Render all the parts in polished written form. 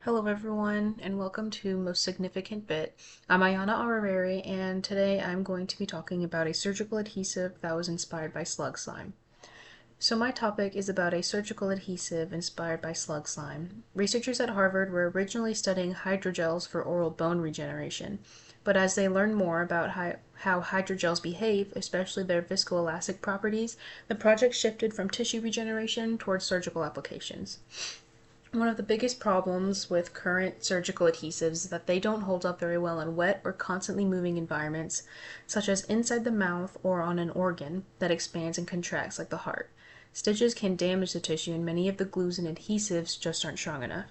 Hello everyone, and welcome to Most Significant Bit. I'm Ayanna, and today I'm going to be talking about a surgical adhesive that was inspired by Slug Slime. So my topic is about a surgical adhesive inspired by Slug Slime. Researchers at Harvard were originally studying hydrogels for oral bone regeneration, but as they learned more about how hydrogels behave, especially their viscoelastic properties, the project shifted from tissue regeneration towards surgical applications. One of the biggest problems with current surgical adhesives is that they don't hold up very well in wet or constantly moving environments, such as inside the mouth or on an organ that expands and contracts like the heart. Stitches can damage the tissue, and many of the glues and adhesives just aren't strong enough.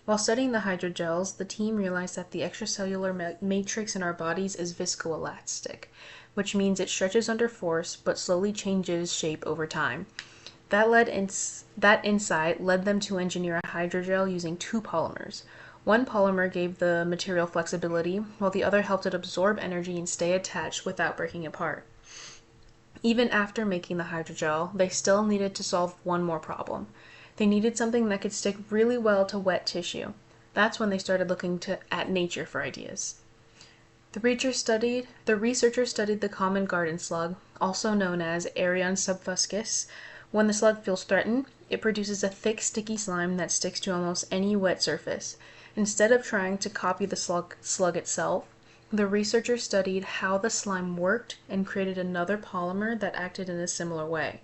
While studying the hydrogels, the team realized that the extracellular matrix in our bodies is viscoelastic, which means it stretches under force but slowly changes shape over time. That insight led them to engineer a hydrogel using two polymers. One polymer gave the material flexibility, while the other helped it absorb energy and stay attached without breaking apart. Even after making the hydrogel, they still needed to solve one more problem. They needed something that could stick really well to wet tissue. That's when they started looking at nature for ideas. The researchers studied the common garden slug, also known as Arion subfuscus. When the slug feels threatened, it produces a thick, sticky slime that sticks to almost any wet surface. Instead of trying to copy the slug itself, the researchers studied how the slime worked and created another polymer that acted in a similar way.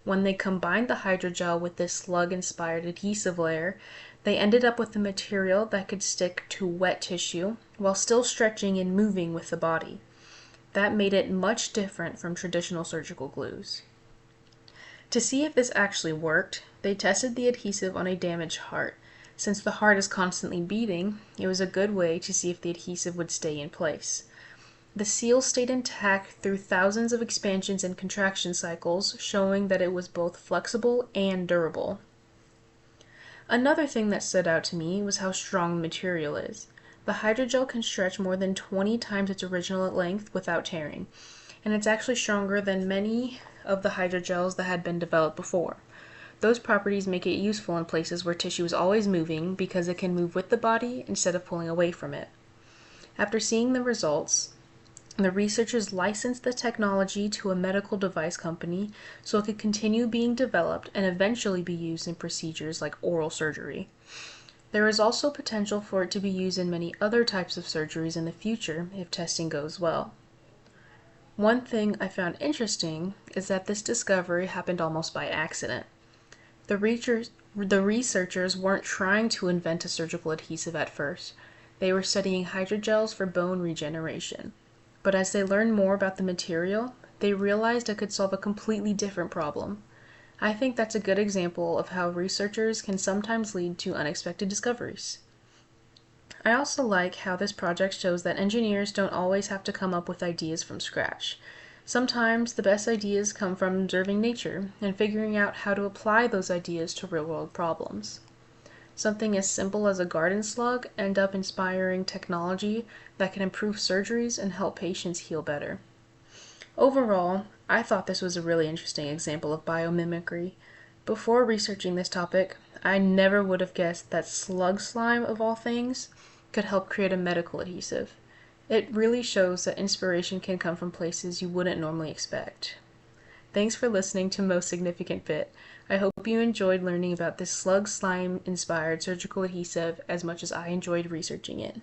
When they combined the hydrogel with this slug-inspired adhesive layer, they ended up with a material that could stick to wet tissue while still stretching and moving with the body. That made it much different from traditional surgical glues. To see if this actually worked, they tested the adhesive on a damaged heart. Since the heart is constantly beating, it was a good way to see if the adhesive would stay in place. The seal stayed intact through thousands of expansions and contraction cycles, showing that it was both flexible and durable. Another thing that stood out to me was how strong the material is. The hydrogel can stretch more than 20 times its original length without tearing, and it's actually stronger than many of the hydrogels that had been developed before. Those properties make it useful in places where tissue is always moving because it can move with the body instead of pulling away from it. After seeing the results, the researchers licensed the technology to a medical device company so it could continue being developed and eventually be used in procedures like oral surgery. There is also potential for it to be used in many other types of surgeries in the future if testing goes well. One thing I found interesting is that this discovery happened almost by accident. The researchers weren't trying to invent a surgical adhesive at first. They were studying hydrogels for bone regeneration. But as they learned more about the material, they realized it could solve a completely different problem. I think that's a good example of how researchers can sometimes lead to unexpected discoveries. I also like how this project shows that engineers don't always have to come up with ideas from scratch. Sometimes the best ideas come from observing nature and figuring out how to apply those ideas to real-world problems. Something as simple as a garden slug ends up inspiring technology that can improve surgeries and help patients heal better. Overall, I thought this was a really interesting example of biomimicry. Before researching this topic, I never would have guessed that slug slime, of all things, could help create a medical adhesive. It really shows that inspiration can come from places you wouldn't normally expect. Thanks for listening to Most Significant Bit. I hope you enjoyed learning about this slug slime inspired surgical adhesive as much as I enjoyed researching it.